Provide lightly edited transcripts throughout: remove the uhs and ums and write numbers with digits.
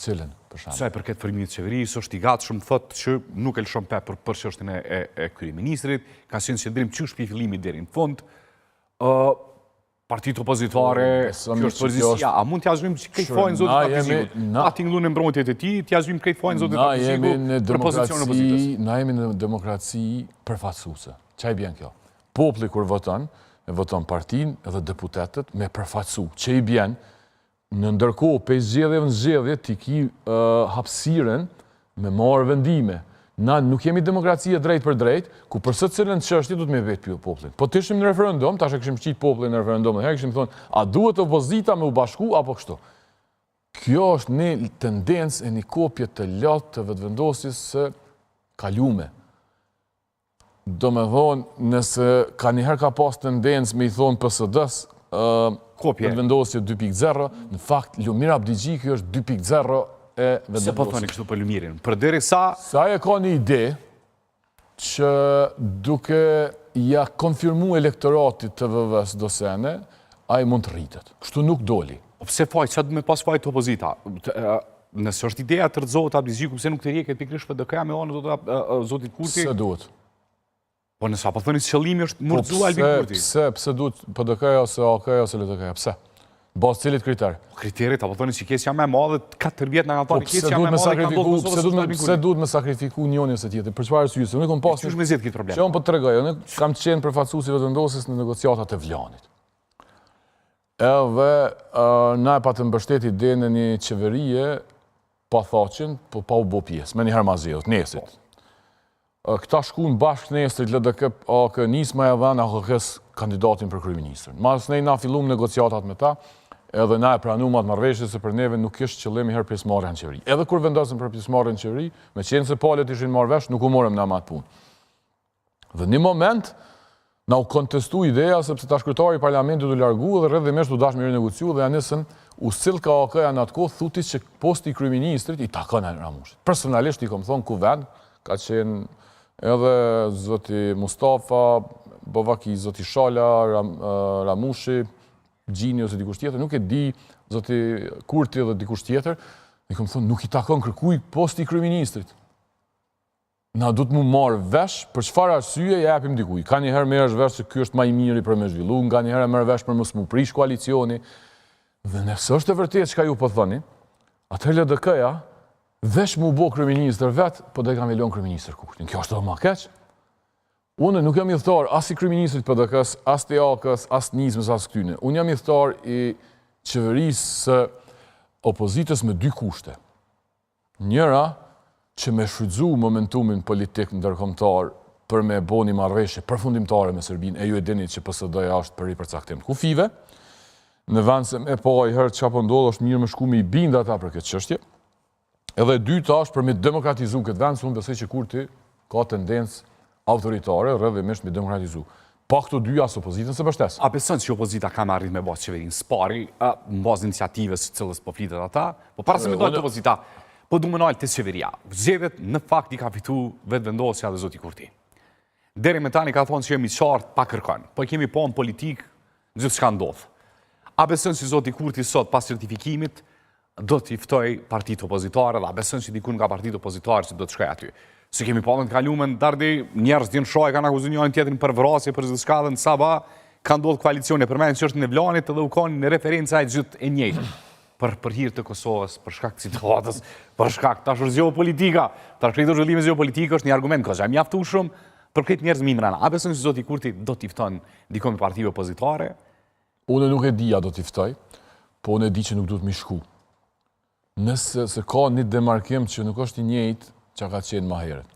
Cilën, për shembull? Sa i përket formimit të qeverisë, është i gatshëm, thotë që nuk e lëshon për çështjen e kryeministrit, ka qenë qendrim qysh pi fillimit deri në fund. Partitë opozitare, kjo është përzisia. A mund t'ja zhvim krejt fajin zotit Abizikut? A tingëllun e mbrojtjet e tij, t'ja zhvim krejt fajin zotit Abizikut për pozicionin e opozitës? Na jemi në demokraci përfaqësuese. Çfarë bjen kjo? Populli kur voton, e voton partinë edhe deputetët me përfaqësu. Që i bjen në ndërkohë pe zgjedhjeve në zgjedhje ti ki hapësirën me marrë vendime. Na nuk jemi demokracia drejt për drejt, ku për secilën çështje duhet me vetë popullin. Po të ishim në referendum, tash e kishim qitë popullin në referendum, dhe kishim thonë, a duhet opozita me u bashku apo kështu? Kjo është një tendencë e një kopje të latë të vetëvendosjes së kalume. Do me thonë, nëse ka njëherë ka pas tendencë me i thonë PSD-s, vetëvendosje 2.0, në fakt Lumir Abdigji kjo është 2.0 Se po thoni kështu për Lumirin? Për deri sa... Sa e ka një ide që duke ja konfirmu elektoratit të VV-s dosene, a i mund të rritet. Kështu nuk doli. Pse fajt, sa du me pas fajt opozita? Nëse është ideja të rëzohet Abdigjiku, pse nuk të rjeket pikrish për dëkëja me onë zotit Kurti? Pse duhet? Po nësa, po thoni qëllimi është mërëzu Albin Kurti? Pse duhet për dëkëja ose AK-ja ose LDK-ja? Pse? Basë cilit kriter? Kriterit, apo thoni që kesja me madhe, 4 vjetë në nga tani kesja me madhe, ka ndodhë Kosovës së Albin Kurti. Pse duhet me sakrifiku njoni ose tjetër? Për çfarë arsye? Unë kam pasur... Qysh me zjetë këtë problem? Që unë po të tregoj, unë kam qenë përfaqësues i vetëvendosjes në negociatat e Vlanit. Edhe na e patëm mbështet idenë në një qeverie pa thaqen, po pa u bë pjesë, me një Hermazeu, Nesit. Këta shkuan bashkë Nesrit, LDK, AK, nisma e dhanë AKK-s kandidatin për kryeministrin. Mas ne na filluam negociatat me ta, edhe na e pranuam atë marrëveshje se për neve nuk ishte qëllimi herë pjesëmarrja në qeveri. Edhe kur vendosëm për pjesëmarrjen në qeveri, me qenë se palët ishin marrë vesh, nuk u morëm në atë punë. Dhe një moment na u kontestu ideja sepse ta kryetari i parlamentit u largu dhe rrëdhimisht u dash me renegociu dhe janisën u sill ka AK-ja në atë kohë thuti që posti i kryeministrit i takon Ramushit. Personalisht i kam thonë ku vend, ka qenë edhe zoti Mustafa, Bovaki, zoti Shala, Ramushi, Gjini ose dikush tjetër, nuk e di zoti Kurti dhe dikush tjetër, i kam thonë nuk i takon kërkuj posti i kryeministrit. Na du të mu marrë vesh, për çfarë arsye ja japim dikuj. Ka njëherë merresh vesh se ky është më i miri për me zhvillu, nga njëherë merr vesh për mos mu prish koalicioni. Dhe nëse është e vërtetë çka ju po thoni, atëherë LDK-ja vesh mu bë kryeministër vet, po do e kam lënë kryeministër Kurtin. Kjo është edhe më keq. Unë nuk jam hidhtar as i kryeministrit PDK-s, as të AK-s, as nismës, as këtyne. Unë jam hidhtar i qeverisë së opozitës me 2 kushte. Njëra, që me shfrytëzu momentumin politik ndërkombëtar për me bo një marrëveshje përfundimtare me Serbinë, e ju e dini që PSD-ja është për i përcaktim të kufive. Në vend se me po i herë çka po ndodh, është mirë me shku me i bind ata për këtë çështje. Edhe e dyta është për me demokratizu këtë vend, se unë besoj që Kurti ka tendencë autoritare, rrëdhimisht me demokratizu. Pa këto dy as opozitën se bështes. A beson që opozita ka me arrit me bazë qeverinë spari, në bazë iniciativës cilës po flitet ata, po para se me dojtë opozita, po du më nalë të qeveria. Zgjedhjet në fakt i ka fitu vetëvendosja dhe zoti Kurti. Deri me tani ka thonë që jemi qartë pa kërkon, po kemi po në politikë gjithë shka ndodhë. A beson që zoti Kurti sot pas certifikimit do t'i ftoj partitë opozitare dhe a beson që dikun nga partitë opozitare që do të shkoj aty? Se kemi palën të kalume në dardi, njerës djenë shoj, ka në akuzin njojnë tjetërin për vrasje, për zëshka dhe në Saba, ka ndodhë koalicione, për me në që është në Vlanit dhe u kanë në referenca e gjithë e njëjtë. Për hirë të Kosovës, për shkak të situatës, për shkak tash është geopolitika, tash këtë zhvillimi geopolitika është një argument, ka që mjaftu shumë për këtë njerëz mimrana. A beson që zoti Kurti do t'i fton dikon me partive opozitare? Unë nuk e dija do t'i ftoj, po unë e di që nuk duhet mi shku. Nëse ka një demarkim që nuk është i njëjtë që ka qenë ma herët.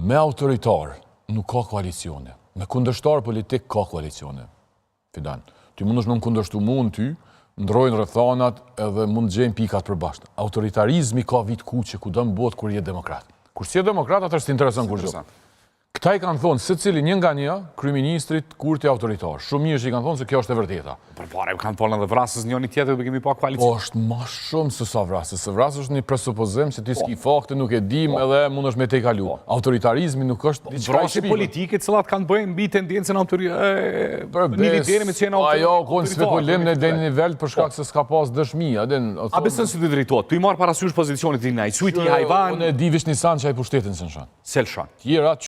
Me autoritar nuk ka koalicione. Me kundërshtar politik ka koalicione. Fidan, ty mund është me më kundërshtu mund ty, ndrojnë rrethanat edhe mund gjejnë pikat për bashkë. Autoritarizmi ka vit kuqe ku do më botë kur je demokrat. Kur si je demokrat, atë është interesant kur gjo. Këta i kanë thonë, se cili një nga një, kryeministrit, kurti autoritar. Shumë mirë që i kanë thonë se kjo është e vërteta. Përpare kanë thonë edhe vrasës njëri tjetër, kemi pa kvalitet. Po është ma shumë se sa vrasës. Se vrasës është një presupozim që ti s'ki fakte, nuk e dim edhe mund është me te kalu. Autoritarizmi nuk është diçka e Vrasje shpirë. politike cilat kanë bëjnë mbi tendencën militare me qenë Ajo, konë spekulim në deni nivel për shkak se s'ka pas dëshmi. A besën si të drejtohet? Tu i marë parasysh pozicionit i nëjë, sujti i hajvan, Unë e di vish Nisan që ai pushtetin se në shanë. Selshan. Tjera